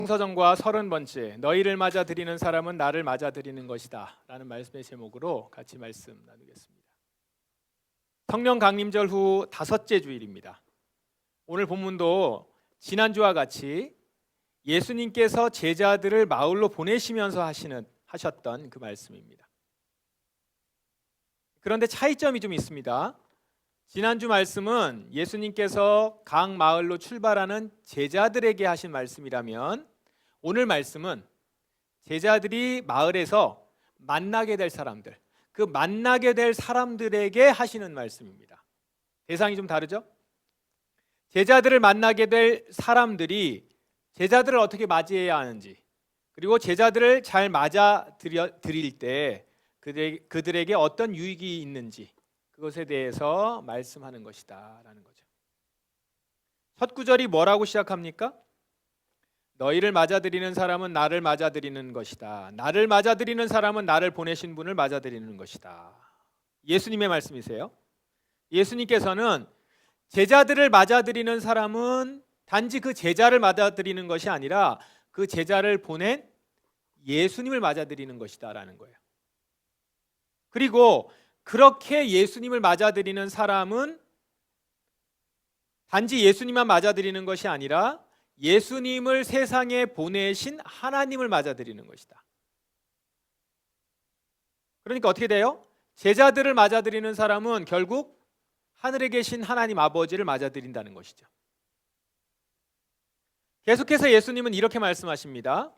성서정과 30번째 너희를 맞아 드리는 사람은 나를 맞아 드리는 것이다 라는 말씀의 제목으로 같이 말씀 나누겠습니다. 성령 강림절 후 5째 주일입니다. 오늘 본문도 지난주와 같이 예수님께서 제자들을 마을로 보내시면서 하셨던 그 말씀입니다. 그런데 차이점이 좀 있습니다. 지난주 말씀은 예수님께서 각 마을로 출발하는 제자들에게 하신 말씀이라면 오늘 말씀은 제자들이 마을에서 만나게 될 사람들, 그 만나게 될 사람들에게 하시는 말씀입니다. 대상이 좀 다르죠? 제자들을 만나게 될 사람들이 제자들을 어떻게 맞이해야 하는지, 그리고 제자들을 잘 맞아 드릴 때 그들에게 어떤 유익이 있는지 그것에 대해서 말씀하는 것이다 라는 거죠. 첫 구절이 뭐라고 시작합니까? 너희를 맞아들이는 사람은 나를 맞아들이는 것이다. 나를 맞아들이는 사람은 나를 보내신 분을 맞아들이는 것이다. 예수님의 말씀이세요. 예수님께서는 제자들을 맞아들이는 사람은 단지 그 제자를 맞아들이는 것이 아니라 그 제자를 보낸 예수님을 맞아들이는 것이다 라는 거예요. 그리고 그렇게 예수님을 맞아들이는 사람은 단지 예수님만 맞아들이는 것이 아니라 예수님을 세상에 보내신 하나님을 맞아들이는 것이다. 그러니까 어떻게 돼요? 제자들을 맞아들이는 사람은 결국 하늘에 계신 하나님 아버지를 맞아들인다는 것이죠. 계속해서 예수님은 이렇게 말씀하십니다.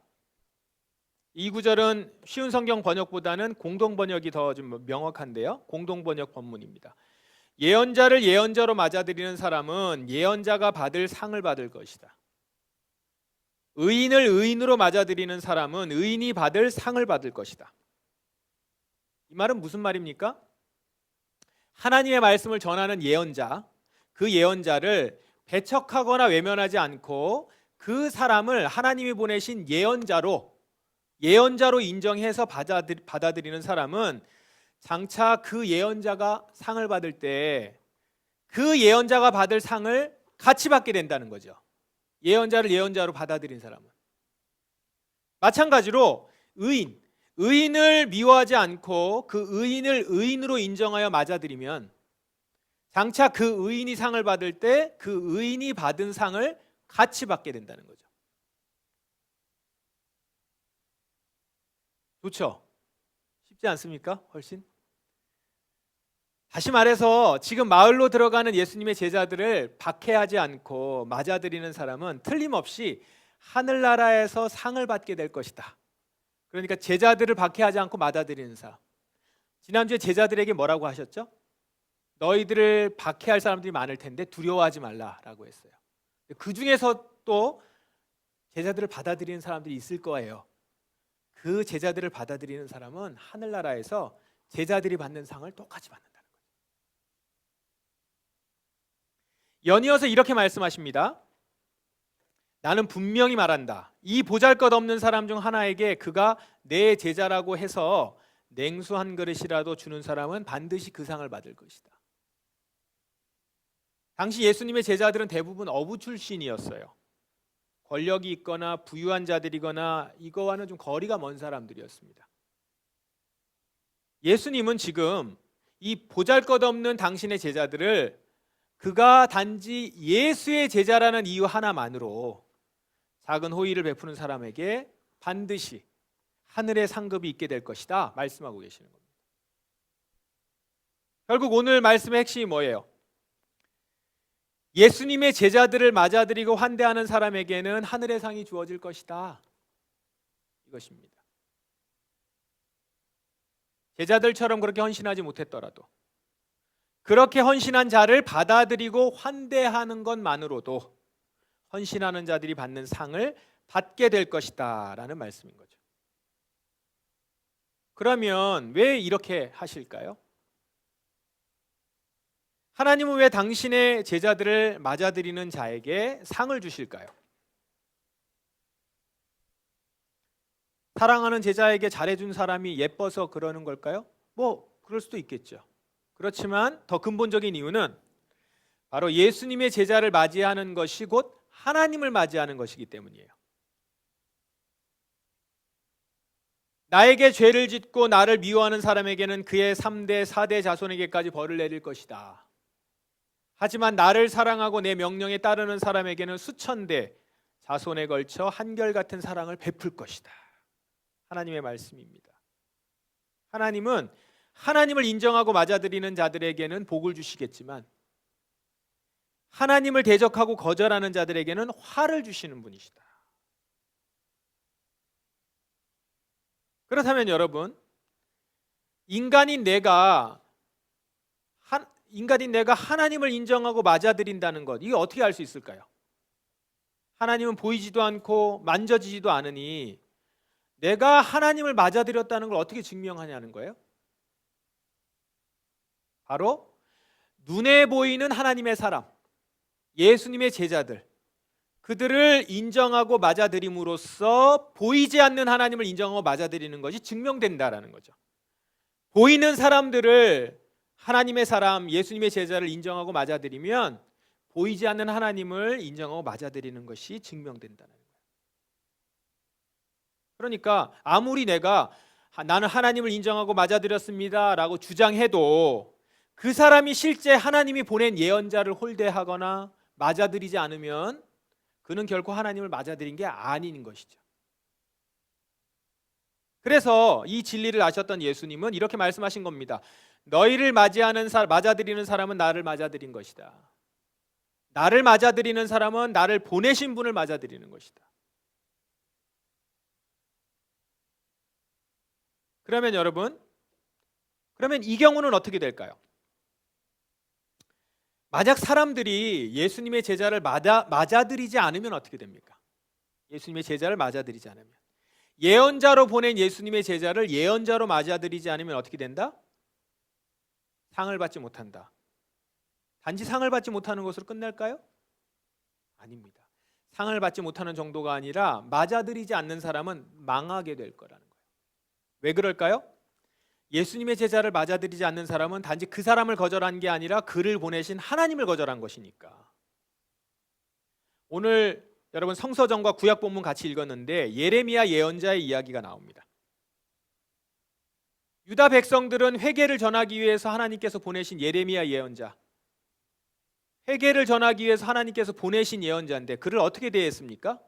이 구절은 쉬운 성경 번역보다는 공동 번역이 더 좀 명확한데요. 공동 번역 본문입니다. 예언자를 예언자로 맞아들이는 사람은 예언자가 받을 상을 받을 것이다. 의인을 의인으로 맞아들이는 사람은 의인이 받을 상을 받을 것이다. 이 말은 무슨 말입니까? 하나님의 말씀을 전하는 예언자, 그 예언자를 배척하거나 외면하지 않고 그 사람을 하나님이 보내신 예언자로 인정해서 받아들이는 사람은 장차 그 예언자가 상을 받을 때 그 예언자가 받을 상을 같이 받게 된다는 거죠. 예언자를 예언자로 받아들인 사람은. 마찬가지로 의인을 미워하지 않고 그 의인을 의인으로 인정하여 맞아들이면 장차 그 의인이 상을 받을 때 그 의인이 받은 상을 같이 받게 된다는 거죠. 좋죠? 쉽지 않습니까? 훨씬? 다시 말해서 지금 마을로 들어가는 예수님의 제자들을 박해하지 않고 맞아들이는 사람은 틀림없이 하늘나라에서 상을 받게 될 것이다. 그러니까 제자들을 박해하지 않고 맞아들이는 사람. 지난주에 제자들에게 뭐라고 하셨죠? 너희들을 박해할 사람들이 많을 텐데 두려워하지 말라라고 했어요. 그 중에서 또 제자들을 받아들이는 사람들이 있을 거예요. 그 제자들을 받아들이는 사람은 하늘나라에서 제자들이 받는 상을 똑같이 받는다는 거예요. 연이어서 이렇게 말씀하십니다. 나는 분명히 말한다. 이 보잘것없는 사람 중 하나에게 그가 내 제자라고 해서 냉수 한 그릇이라도 주는 사람은 반드시 그 상을 받을 것이다. 당시 예수님의 제자들은 대부분 어부 출신이었어요. 권력이 있거나 부유한 자들이거나 이거와는 좀 거리가 먼 사람들이었습니다. 예수님은 지금 이 보잘것없는 당신의 제자들을 그가 단지 예수의 제자라는 이유 하나만으로 작은 호의를 베푸는 사람에게 반드시 하늘의 상급이 있게 될 것이다 말씀하고 계시는 겁니다. 결국 오늘 말씀의 핵심이 뭐예요? 예수님의 제자들을 맞아들이고 환대하는 사람에게는 하늘의 상이 주어질 것이다. 이것입니다. 제자들처럼 그렇게 헌신하지 못했더라도 그렇게 헌신한 자를 받아들이고 환대하는 것만으로도 헌신하는 자들이 받는 상을 받게 될 것이다 라는 말씀인 거죠. 그러면 왜 이렇게 하실까요? 하나님은 왜 당신의 제자들을 맞아들이는 자에게 상을 주실까요? 사랑하는 제자에게 잘해준 사람이 예뻐서 그러는 걸까요? 그럴 수도 있겠죠. 그렇지만 더 근본적인 이유는 바로 예수님의 제자를 맞이하는 것이 곧 하나님을 맞이하는 것이기 때문이에요. 나에게 죄를 짓고 나를 미워하는 사람에게는 그의 3대, 4대 자손에게까지 벌을 내릴 것이다. 하지만 나를 사랑하고 내 명령에 따르는 사람에게는 수천 대 자손에 걸쳐 한결같은 사랑을 베풀 것이다. 하나님의 말씀입니다. 하나님은 하나님을 인정하고 맞아들이는 자들에게는 복을 주시겠지만 하나님을 대적하고 거절하는 자들에게는 화를 주시는 분이시다. 그렇다면 여러분, 인간인 내가 하나님을 인정하고 맞아들인다는 것, 이게 어떻게 알 수 있을까요? 하나님은 보이지도 않고 만져지지도 않으니 내가 하나님을 맞아들였다는 걸 어떻게 증명하냐는 거예요. 바로 눈에 보이는 하나님의 사람, 예수님의 제자들, 그들을 인정하고 맞아들임으로써 보이지 않는 하나님을 인정하고 맞아들이는 것이 증명된다라는 거죠. 보이는 사람들을, 하나님의 사람, 예수님의 제자를 인정하고 맞아들이면 보이지 않는 하나님을 인정하고 맞아들이는 것이 증명된다는 거예요. 그러니까 아무리 내가 나는 하나님을 인정하고 맞아들였습니다 라고 주장해도 그 사람이 실제 하나님이 보낸 예언자를 홀대하거나 맞아들이지 않으면 그는 결코 하나님을 맞아들인 게 아닌 것이죠. 그래서 이 진리를 아셨던 예수님은 이렇게 말씀하신 겁니다. 너희를 맞아들이는 사람은 나를 맞아들인 것이다. 나를 맞아들이는 사람은 나를 보내신 분을 맞아들이는 것이다. 그러면 여러분, 이 경우는 어떻게 될까요? 만약 사람들이 예수님의 제자를 맞아들이지 않으면 어떻게 됩니까? 예수님의 제자를 맞아들이지 않으면, 예언자로 보낸 예수님의 제자를 예언자로 맞아들이지 않으면 어떻게 된다? 상을 받지 못한다. 단지 상을 받지 못하는 것으로 끝날까요? 아닙니다. 상을 받지 못하는 정도가 아니라 맞아들이지 않는 사람은 망하게 될 거라는 거예요. 왜 그럴까요? 예수님의 제자를 맞아들이지 않는 사람은 단지 그 사람을 거절한 게 아니라 그를 보내신 하나님을 거절한 것이니까. 오늘 여러분 성서전과 구약 본문 같이 읽었는데 예레미야 예언자의 이야기가 나옵니다. 유다 백성들은 회개를 전하기 위해서 하나님께서 보내신 예레미야 예언자, 회개를 전하기 위해서 하나님께서 보내신 예언자인데 그를 어떻게 대했습니까?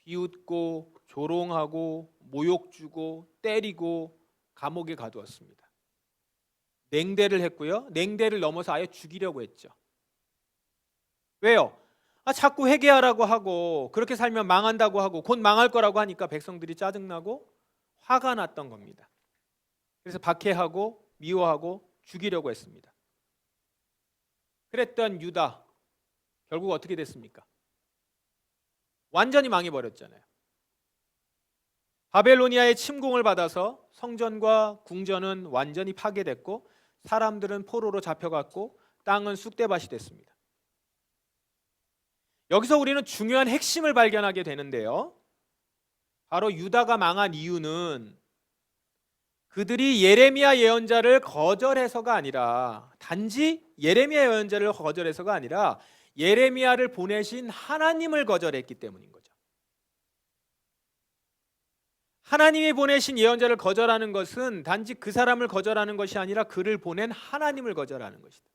비웃고 조롱하고 모욕 주고 때리고 감옥에 가두었습니다. 냉대를 했고요. 냉대를 넘어서 아예 죽이려고 했죠. 왜요? 자꾸 회개하라고 하고 그렇게 살면 망한다고 하고 곧 망할 거라고 하니까 백성들이 짜증나고 화가 났던 겁니다. 그래서 박해하고 미워하고 죽이려고 했습니다. 그랬던 유다, 결국 어떻게 됐습니까? 완전히 망해버렸잖아요. 바벨로니아의 침공을 받아서 성전과 궁전은 완전히 파괴됐고 사람들은 포로로 잡혀갔고 땅은 쑥대밭이 됐습니다. 여기서 우리는 중요한 핵심을 발견하게 되는데요. 바로 유다가 망한 이유는 그들이 예레미야 예언자를 거절해서가 아니라, 단지 예레미야 예언자를 거절해서가 아니라 예레미야를 보내신 하나님을 거절했기 때문인 거죠. 하나님이 보내신 예언자를 거절하는 것은 단지 그 사람을 거절하는 것이 아니라 그를 보낸 하나님을 거절하는 것이다.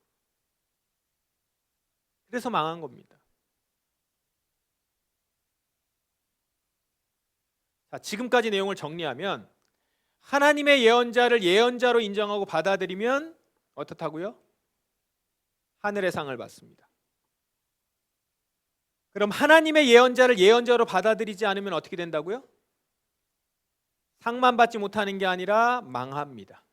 그래서 망한 겁니다. 자, 지금까지 내용을 정리하면 하나님의 예언자를 예언자로 인정하고 받아들이면 어떻다고요? 하늘의 상을 받습니다. 그럼 하나님의 예언자를 예언자로 받아들이지 않으면 어떻게 된다고요? 상만 받지 못하는 게 아니라 망합니다.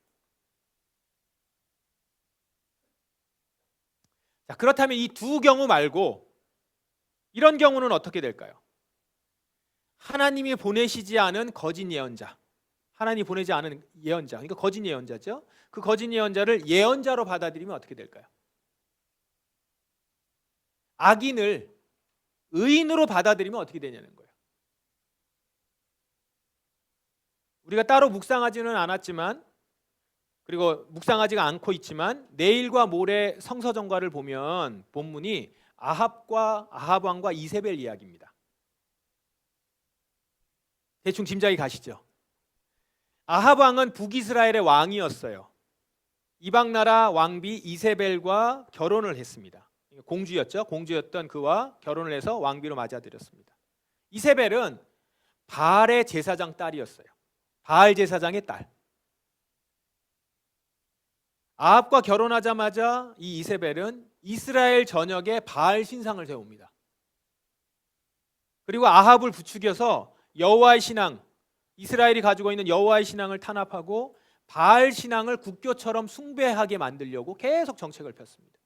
자, 그렇다면 이 두 경우 말고 이런 경우는 어떻게 될까요? 하나님이 보내시지 않은 거짓 예언자, 하나님이 보내지 않은 예언자, 그러니까 거짓 예언자죠. 그 거짓 예언자를 예언자로 받아들이면 어떻게 될까요? 악인을 의인으로 받아들이면 어떻게 되냐는 거예요. 우리가 따로 묵상하지는 않았지만, 그리고 묵상하지가 않고 있지만 내일과 모레 성서전과를 보면 본문이 아합 왕과 이세벨 이야기입니다. 대충 짐작이 가시죠? 아합 왕은 북이스라엘의 왕이었어요. 이방 나라 왕비 이세벨과 결혼을 했습니다. 공주였죠. 공주였던 그와 결혼을 해서 왕비로 맞아들였습니다. 이세벨은 바알의 제사장 딸이었어요. 바알 제사장의 딸. 아합과 결혼하자마자 이 이세벨은 이스라엘 전역에 바알 신상을 세웁니다. 그리고 아합을 부추겨서 여호와의 신앙, 이스라엘이 가지고 있는 여호와의 신앙을 탄압하고 바알 신앙을 국교처럼 숭배하게 만들려고 계속 정책을 폈습니다.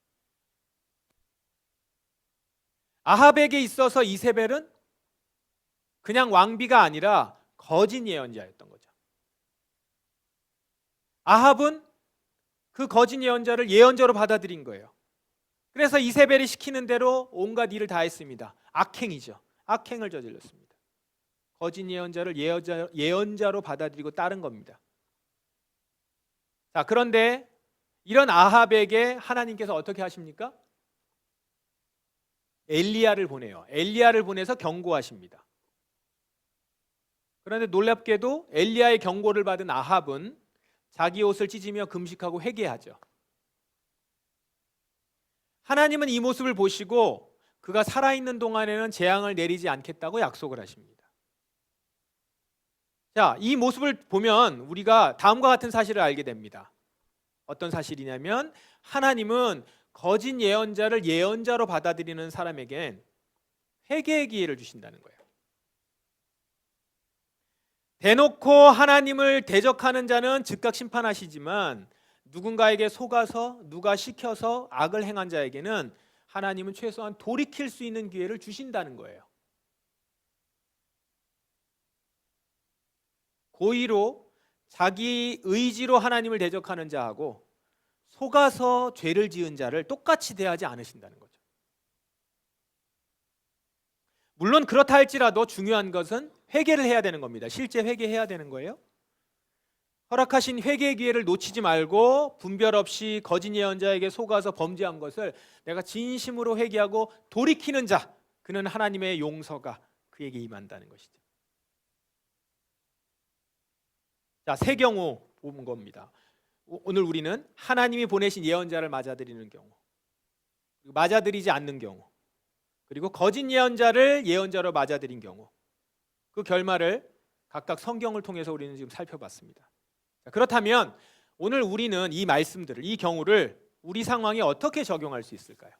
아합에게 있어서 이세벨은 그냥 왕비가 아니라 거짓 예언자였던 거죠. 아합은 그 거짓 예언자를 예언자로 받아들인 거예요. 그래서 이세벨이 시키는 대로 온갖 일을 다 했습니다. 악행이죠. 악행을 저질렀습니다. 거짓 예언자를 예언자로 받아들이고 따른 겁니다. 자, 그런데 이런 아합에게 하나님께서 어떻게 하십니까? 엘리야를 보내요. 엘리야를 보내서 경고하십니다. 그런데 놀랍게도 엘리야의 경고를 받은 아합은 자기 옷을 찢으며 금식하고 회개하죠. 하나님은 이 모습을 보시고 그가 살아있는 동안에는 재앙을 내리지 않겠다고 약속을 하십니다. 자, 이 모습을 보면 우리가 다음과 같은 사실을 알게 됩니다. 어떤 사실이냐면 하나님은 거짓 예언자를 예언자로 받아들이는 사람에겐 회개의 기회를 주신다는 거예요. 대놓고 하나님을 대적하는 자는 즉각 심판하시지만 누군가에게 속아서 누가 시켜서 악을 행한 자에게는 하나님은 최소한 돌이킬 수 있는 기회를 주신다는 거예요. 고의로 자기 의지로 하나님을 대적하는 자하고 속아서 죄를 지은 자를 똑같이 대하지 않으신다는 거죠. 물론 그렇다 할지라도 중요한 것은 회개를 해야 되는 겁니다. 실제 회개해야 되는 거예요. 허락하신 회개의 기회를 놓치지 말고 분별 없이 거짓 예언자에게 속아서 범죄한 것을 내가 진심으로 회개하고 돌이키는 자, 그는 하나님의 용서가 그에게 임한다는 것이죠. 자, 세 경우 본 겁니다. 오늘 우리는 하나님이 보내신 예언자를 맞아들이는 경우, 맞아들이지 않는 경우, 그리고 거짓 예언자를 예언자로 맞아들인 경우, 그 결말을 각각 성경을 통해서 우리는 지금 살펴봤습니다. 자, 그렇다면 오늘 우리는 이 말씀들을, 이 경우를 우리 상황에 어떻게 적용할 수 있을까요?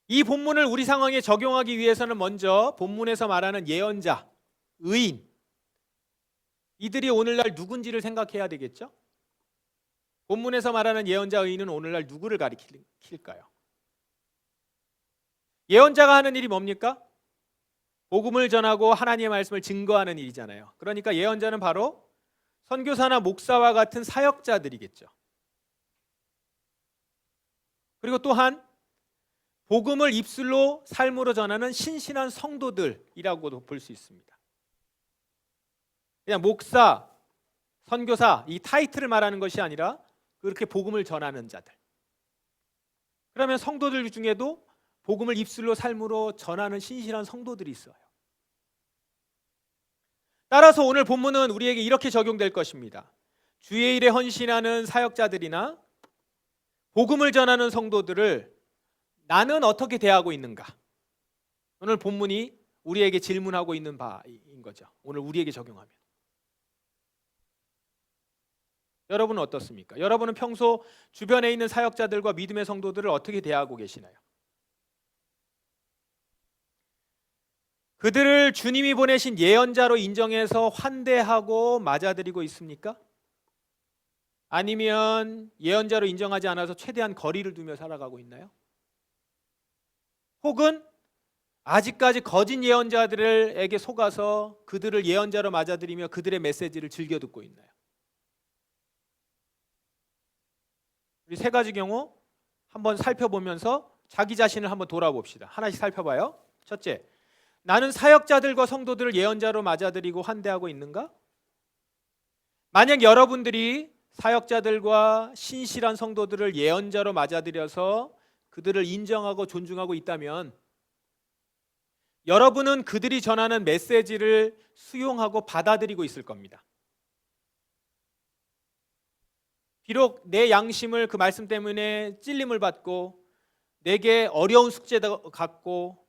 이 본문을 우리 상황에 적용하기 위해서는 먼저 본문에서 말하는 예언자, 의인, 이들이 오늘날 누군지를 생각해야 되겠죠? 본문에서 말하는 예언자, 의인은 오늘날 누구를 가리킬까요? 예언자가 하는 일이 뭡니까? 복음을 전하고 하나님의 말씀을 증거하는 일이잖아요. 그러니까 예언자는 바로 선교사나 목사와 같은 사역자들이겠죠. 그리고 또한 복음을 입술로 삶으로 전하는 신실한 성도들이라고도 볼 수 있습니다. 그냥 목사, 선교사 이 타이틀을 말하는 것이 아니라 그렇게 복음을 전하는 자들. 그러면 성도들 중에도 복음을 입술로 삶으로 전하는 신실한 성도들이 있어요. 따라서 오늘 본문은 우리에게 이렇게 적용될 것입니다. 주의 일에 헌신하는 사역자들이나 복음을 전하는 성도들을 나는 어떻게 대하고 있는가? 오늘 본문이 우리에게 질문하고 있는 바인 거죠. 오늘 우리에게 적용하면. 여러분은 어떻습니까? 여러분은 평소 주변에 있는 사역자들과 믿음의 성도들을 어떻게 대하고 계시나요? 그들을 주님이 보내신 예언자로 인정해서 환대하고 맞아들이고 있습니까? 아니면 예언자로 인정하지 않아서 최대한 거리를 두며 살아가고 있나요? 혹은 아직까지 거짓 예언자들에게 속아서 그들을 예언자로 맞아들이며 그들의 메시지를 즐겨 듣고 있나요? 우리 세 가지 경우 한번 살펴보면서 자기 자신을 한번 돌아봅시다. 하나씩 살펴봐요. 첫째, 나는 사역자들과 성도들을 예언자로 맞아들이고 환대하고 있는가? 만약 여러분들이 사역자들과 신실한 성도들을 예언자로 맞아들여서 그들을 인정하고 존중하고 있다면 여러분은 그들이 전하는 메시지를 수용하고 받아들이고 있을 겁니다. 비록 내 양심을 그 말씀 때문에 찔림을 받고 내게 어려운 숙제도 갖고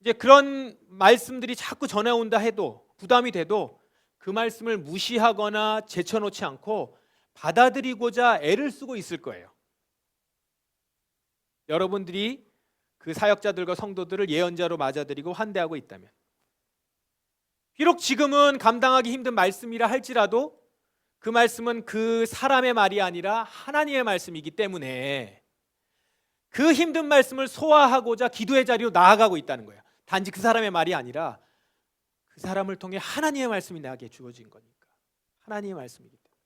이제 그런 말씀들이 자꾸 전해온다 해도 부담이 돼도 그 말씀을 무시하거나 제쳐놓지 않고 받아들이고자 애를 쓰고 있을 거예요. 여러분들이 그 사역자들과 성도들을 예언자로 맞아들이고 환대하고 있다면, 비록 지금은 감당하기 힘든 말씀이라 할지라도 그 말씀은 그 사람의 말이 아니라 하나님의 말씀이기 때문에 그 힘든 말씀을 소화하고자 기도의 자리로 나아가고 있다는 거예요. 단지 그 사람의 말이 아니라 그 사람을 통해 하나님의 말씀이 나에게 주어진 거니까. 하나님의 말씀이기 때문에.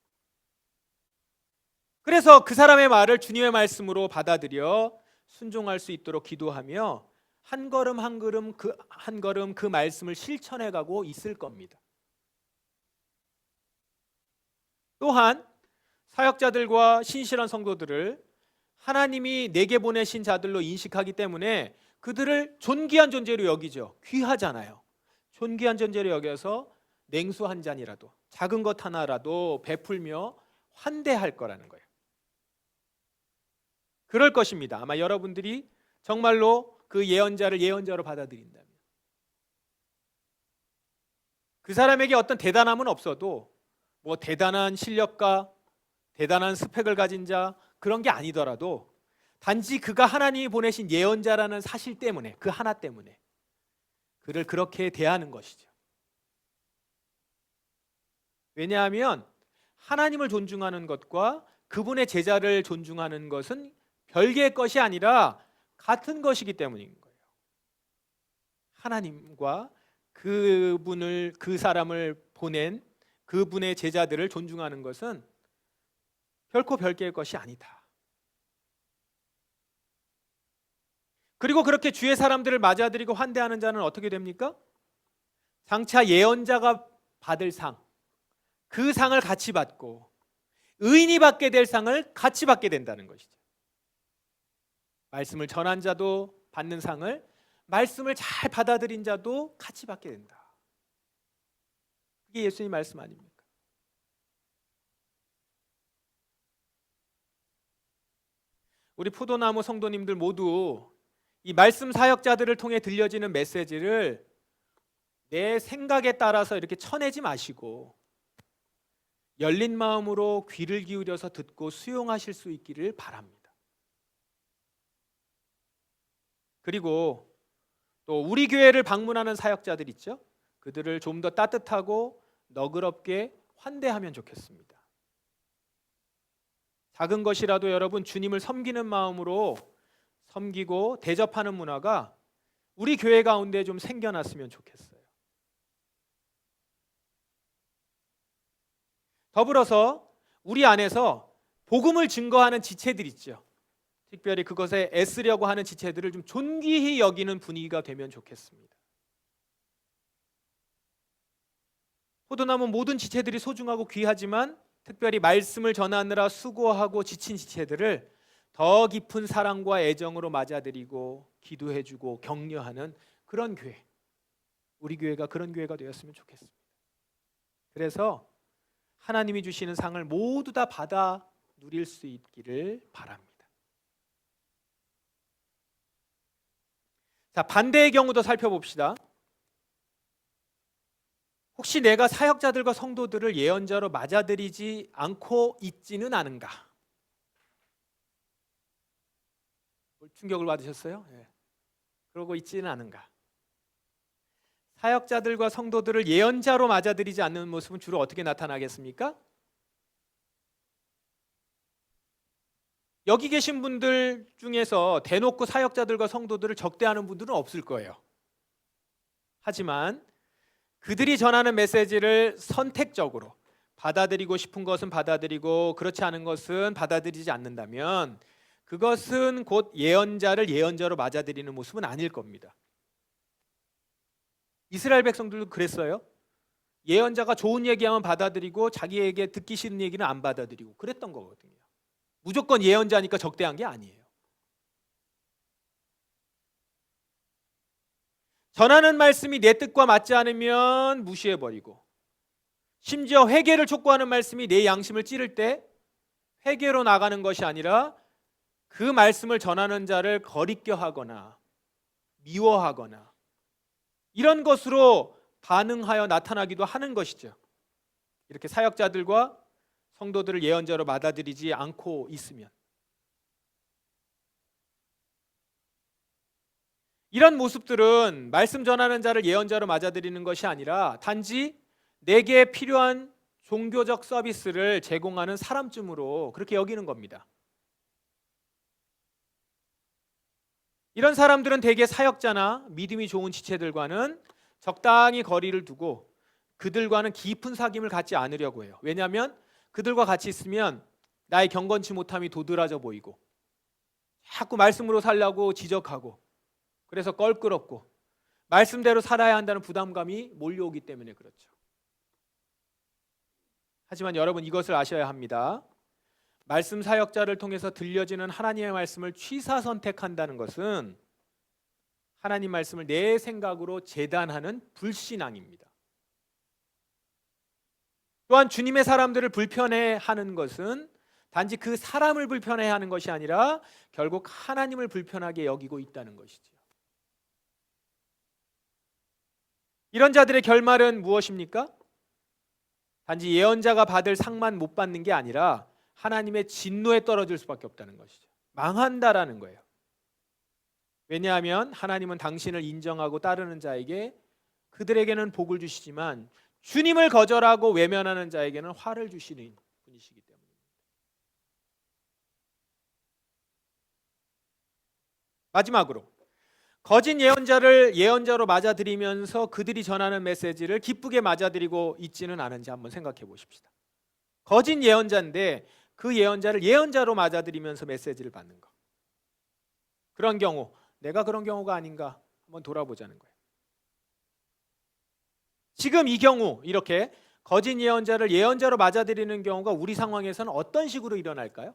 그래서 그 사람의 말을 주님의 말씀으로 받아들여 순종할 수 있도록 기도하며 한 걸음 한 걸음 그 말씀을 실천해 가고 있을 겁니다. 또한 사역자들과 신실한 성도들을 하나님이 내게 보내신 자들로 인식하기 때문에 그들을 존귀한 존재로 여기죠. 귀하잖아요. 존귀한 존재로 여겨서 냉수 한 잔이라도, 작은 것 하나라도 베풀며 환대할 거라는 거예요. 그럴 것입니다. 아마 여러분들이 정말로 그 예언자를 예언자로 받아들인다면, 그 사람에게 어떤 대단함은 없어도 뭐 대단한 실력과 대단한 스펙을 가진 자 그런 게 아니더라도 단지 그가 하나님이 보내신 예언자라는 사실 때문에, 그 하나 때문에 그를 그렇게 대하는 것이죠. 왜냐하면 하나님을 존중하는 것과 그분의 제자를 존중하는 것은 별개의 것이 아니라 같은 것이기 때문인 거예요. 하나님과 그 사람을 보낸 그분의 제자들을 존중하는 것은 결코 별개의 것이 아니다. 그리고 그렇게 주의 사람들을 맞아들이고 환대하는 자는 어떻게 됩니까? 장차 예언자가 받을 상, 그 상을 같이 받고 의인이 받게 될 상을 같이 받게 된다는 것이죠. 말씀을 전한 자도 받는 상을, 말씀을 잘 받아들인 자도 같이 받게 된다. 그게 예수님 말씀 아닙니까? 우리 포도나무 성도님들 모두 이 말씀 사역자들을 통해 들려지는 메시지를 내 생각에 따라서 이렇게 쳐내지 마시고 열린 마음으로 귀를 기울여서 듣고 수용하실 수 있기를 바랍니다. 그리고 또 우리 교회를 방문하는 사역자들 있죠? 그들을 좀 더 따뜻하고 너그럽게 환대하면 좋겠습니다. 작은 것이라도 여러분 주님을 섬기는 마음으로 섬기고 대접하는 문화가 우리 교회 가운데 좀 생겨났으면 좋겠어요. 더불어서 우리 안에서 복음을 증거하는 지체들 있죠. 특별히 그것에 애쓰려고 하는 지체들을 좀 존귀히 여기는 분위기가 되면 좋겠습니다. 포도나무 모든 지체들이 소중하고 귀하지만 특별히 말씀을 전하느라 수고하고 지친 지체들을 더 깊은 사랑과 애정으로 맞아들이고 기도해주고 격려하는 그런 교회, 우리 교회가 그런 교회가 되었으면 좋겠습니다. 그래서 하나님이 주시는 상을 모두 다 받아 누릴 수 있기를 바랍니다. 자, 반대의 경우도 살펴봅시다. 혹시 내가 사역자들과 성도들을 예언자로 맞아들이지 않고 있지는 않은가? 충격을 받으셨어요? 네. 그러고 있지는 않은가? 사역자들과 성도들을 예언자로 맞아들이지 않는 모습은 주로 어떻게 나타나겠습니까? 여기 계신 분들 중에서 대놓고 사역자들과 성도들을 적대하는 분들은 없을 거예요. 하지만 그들이 전하는 메시지를 선택적으로 받아들이고 싶은 것은 받아들이고 그렇지 않은 것은 받아들이지 않는다면 그것은 곧 예언자를 예언자로 맞아들이는 모습은 아닐 겁니다. 이스라엘 백성들도 그랬어요. 예언자가 좋은 얘기하면 받아들이고 자기에게 듣기 싫은 얘기는 안 받아들이고 그랬던 거거든요. 무조건 예언자니까 적대한 게 아니에요. 전하는 말씀이 내 뜻과 맞지 않으면 무시해버리고, 심지어 회개를 촉구하는 말씀이 내 양심을 찌를 때 회개로 나가는 것이 아니라 그 말씀을 전하는 자를 거리껴 하거나 미워하거나 이런 것으로 반응하여 나타나기도 하는 것이죠. 이렇게 사역자들과 성도들을 예언자로 받아들이지 않고 있으면, 이런 모습들은 말씀 전하는 자를 예언자로 맞아들이는 것이 아니라 단지 내게 필요한 종교적 서비스를 제공하는 사람쯤으로 그렇게 여기는 겁니다. 이런 사람들은 대개 사역자나 믿음이 좋은 지체들과는 적당히 거리를 두고 그들과는 깊은 사귐을 갖지 않으려고 해요. 왜냐하면 그들과 같이 있으면 나의 경건치 못함이 도드라져 보이고 자꾸 말씀으로 살려고 지적하고, 그래서 껄끄럽고 말씀대로 살아야 한다는 부담감이 몰려오기 때문에 그렇죠. 하지만 여러분, 이것을 아셔야 합니다. 말씀 사역자를 통해서 들려지는 하나님의 말씀을 취사 선택한다는 것은 하나님 말씀을 내 생각으로 재단하는 불신앙입니다. 또한 주님의 사람들을 불편해하는 것은 단지 그 사람을 불편해하는 것이 아니라 결국 하나님을 불편하게 여기고 있다는 것이죠. 이런 자들의 결말은 무엇입니까? 단지 예언자가 받을 상만 못 받는 게 아니라 하나님의 진노에 떨어질 수밖에 없다는 것이죠. 망한다라는 거예요. 왜냐하면 하나님은 당신을 인정하고 따르는 자에게 그들에게는 복을 주시지만 주님을 거절하고 외면하는 자에게는 화를 주시는 분이시기 때문입니다. 마지막으로, 거짓 예언자를 예언자로 맞아들이면서 그들이 전하는 메시지를 기쁘게 맞아들이고 있지는 않은지 한번 생각해 보십시다. 거짓 예언자인데 그 예언자를 예언자로 맞아들이면서 메시지를 받는 것, 그런 경우, 내가 그런 경우가 아닌가 한번 돌아보자는 거예요. 지금 이 경우, 이렇게 거짓 예언자를 예언자로 맞아들이는 경우가 우리 상황에서는 어떤 식으로 일어날까요?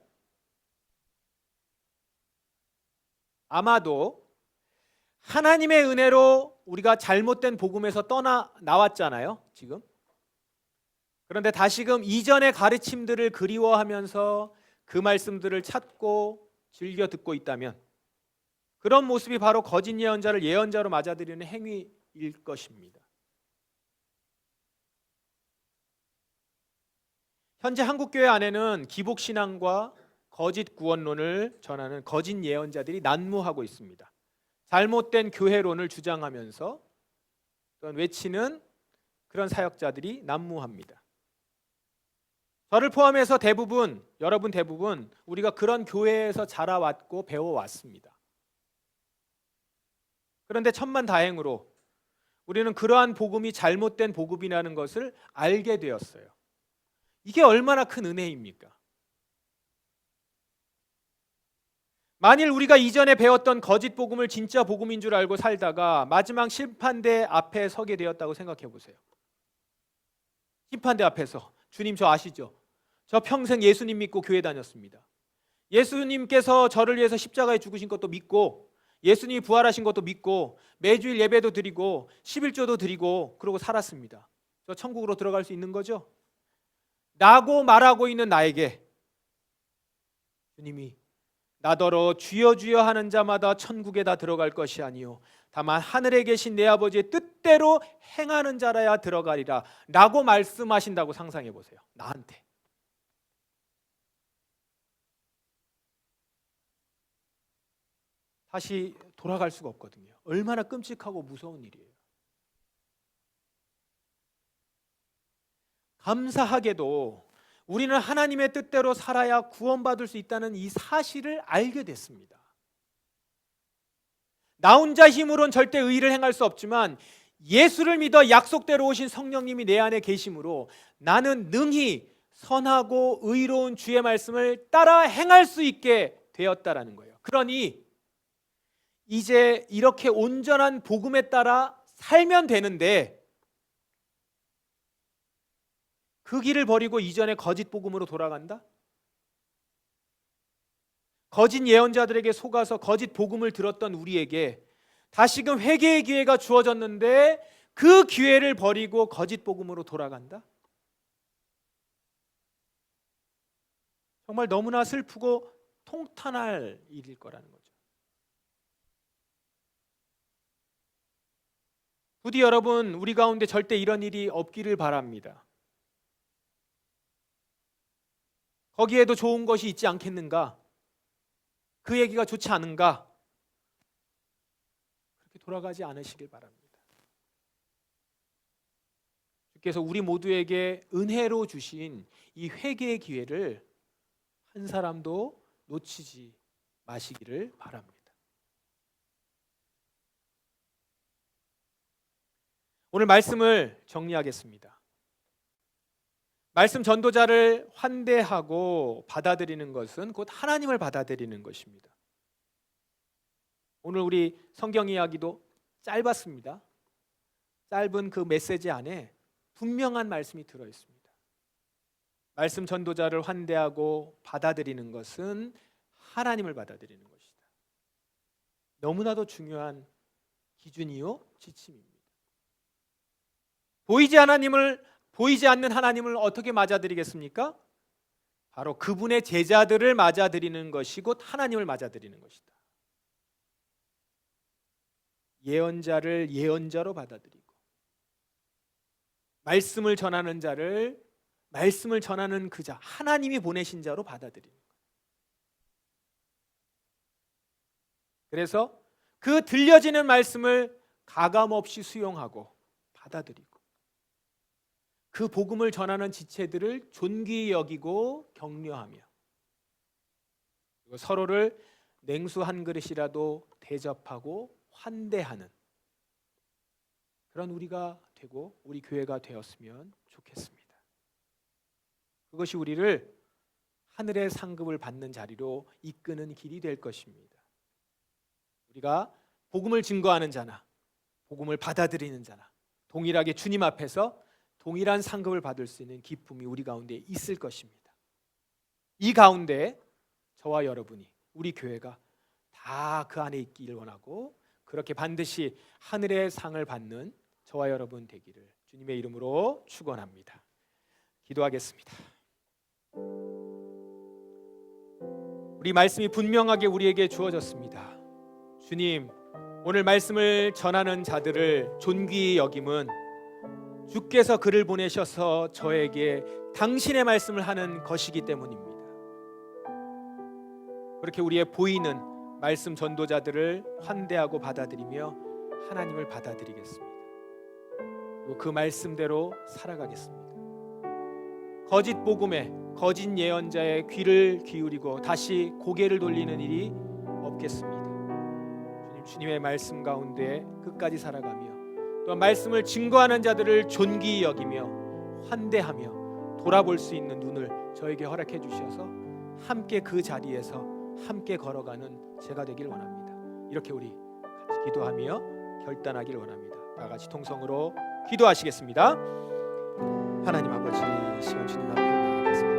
아마도 하나님의 은혜로 우리가 잘못된 복음에서 떠나 나왔잖아요, 지금. 그런데 다시금 이전의 가르침들을 그리워하면서 그 말씀들을 찾고 즐겨 듣고 있다면 그런 모습이 바로 거짓 예언자를 예언자로 맞아들이는 행위일 것입니다. 현재 한국교회 안에는 기복신앙과 거짓 구원론을 전하는 거짓 예언자들이 난무하고 있습니다. 잘못된 교회론을 주장하면서 또한 외치는 그런 사역자들이 난무합니다. 저를 포함해서 대부분, 여러분 대부분 우리가 그런 교회에서 자라왔고 배워왔습니다. 그런데 천만다행으로 우리는 그러한 복음이 잘못된 복음이라는 것을 알게 되었어요. 이게 얼마나 큰 은혜입니까? 만일 우리가 이전에 배웠던 거짓 복음을 진짜 복음인 줄 알고 살다가 마지막 심판대 앞에 서게 되었다고 생각해 보세요. 심판대 앞에서, 주님 저 아시죠? 저 평생 예수님 믿고 교회 다녔습니다. 예수님께서 저를 위해서 십자가에 죽으신 것도 믿고, 예수님이 부활하신 것도 믿고, 매주일 예배도 드리고 11조도 드리고 그러고 살았습니다. 저 천국으로 들어갈 수 있는 거죠? 라고 말하고 있는 나에게 주님이 나더러 주여 주여 하는 자마다 천국에 다 들어갈 것이 아니요 다만 하늘에 계신 내 아버지의 뜻대로 행하는 자라야 들어가리라 라고 말씀하신다고 상상해 보세요. 나한테. 다시 돌아갈 수가 없거든요. 얼마나 끔찍하고 무서운 일이에요. 감사하게도 우리는 하나님의 뜻대로 살아야 구원받을 수 있다는 이 사실을 알게 됐습니다. 나 혼자 힘으로는 절대 의를 행할 수 없지만 예수를 믿어 약속대로 오신 성령님이 내 안에 계심으로 나는 능히 선하고 의로운 주의 말씀을 따라 행할 수 있게 되었다라는 거예요. 그러니 이제 이렇게 온전한 복음에 따라 살면 되는데 그 길을 버리고 이전의 거짓 복음으로 돌아간다? 거짓 예언자들에게 속아서 거짓 복음을 들었던 우리에게 다시금 회개의 기회가 주어졌는데 그 기회를 버리고 거짓 복음으로 돌아간다? 정말 너무나 슬프고 통탄할 일일 거라는 거죠. 부디 여러분, 우리 가운데 절대 이런 일이 없기를 바랍니다. 거기에도 좋은 것이 있지 않겠는가? 그 얘기가 좋지 않은가? 그렇게 돌아가지 않으시길 바랍니다. 주께서 우리 모두에게 은혜로 주신 이 회개의 기회를 한 사람도 놓치지 마시기를 바랍니다. 오늘 말씀을 정리하겠습니다. 말씀 전도자를 환대하고 받아들이는 것은 곧 하나님을 받아들이는 것입니다. 오늘 우리 성경 이야기도 짧았습니다. 짧은 그 메시지 안에 분명한 말씀이 들어 있습니다. 말씀 전도자를 환대하고 받아들이는 것은 하나님을 받아들이는 것이다. 너무나도 중요한 기준이요 지침입니다. 보이지 않는 하나님을 어떻게 맞아들이겠습니까? 바로 그분의 제자들을 맞아들이는 것이 곧 하나님을 맞아들이는 것이다. 예언자를 예언자로 받아들이고 말씀을 전하는 자를 말씀을 전하는 그 자, 하나님이 보내신 자로 받아들이는 거예요. 그래서 그 들려지는 말씀을 가감없이 수용하고 받아들이고 그 복음을 전하는 지체들을 존귀히 여기고 격려하며 그리고 서로를 냉수 한 그릇이라도 대접하고 환대하는 그런 우리가 되고 우리 교회가 되었으면 좋겠습니다. 그것이 우리를 하늘의 상급을 받는 자리로 이끄는 길이 될 것입니다. 우리가 복음을 증거하는 자나 복음을 받아들이는 자나 동일하게 주님 앞에서 동일한 상급을 받을 수 있는 기쁨이 우리 가운데 있을 것입니다. 이 가운데 저와 여러분이 우리 교회가 다 그 안에 있기를 원하고 그렇게 반드시 하늘의 상을 받는 저와 여러분 되기를 주님의 이름으로 축원합니다. 기도하겠습니다. 우리 말씀이 분명하게 우리에게 주어졌습니다. 주님, 오늘 말씀을 전하는 자들을 존귀히 여김은 주께서 그를 보내셔서 저에게 당신의 말씀을 하는 것이기 때문입니다. 그렇게 우리의 보이는 말씀 전도자들을 환대하고 받아들이며 하나님을 받아들이겠습니다. 그리고 그 말씀대로 살아가겠습니다. 거짓 복음에 거짓 예언자의 귀를 기울이고 다시 고개를 돌리는 일이 없겠습니다. 주님의 말씀 가운데 끝까지 살아가며 또 말씀을 증거하는 자들을 존귀히 여기며 환대하며 돌아볼 수 있는 눈을 저에게 허락해 주셔서 함께 그 자리에서 함께 걸어가는 제가 되길 원합니다. 이렇게 우리 같이 기도하며 결단하길 원합니다. 다 같이 통성으로 기도하시겠습니다. 하나님 아버지, 이 시간 주님 앞에 나아가서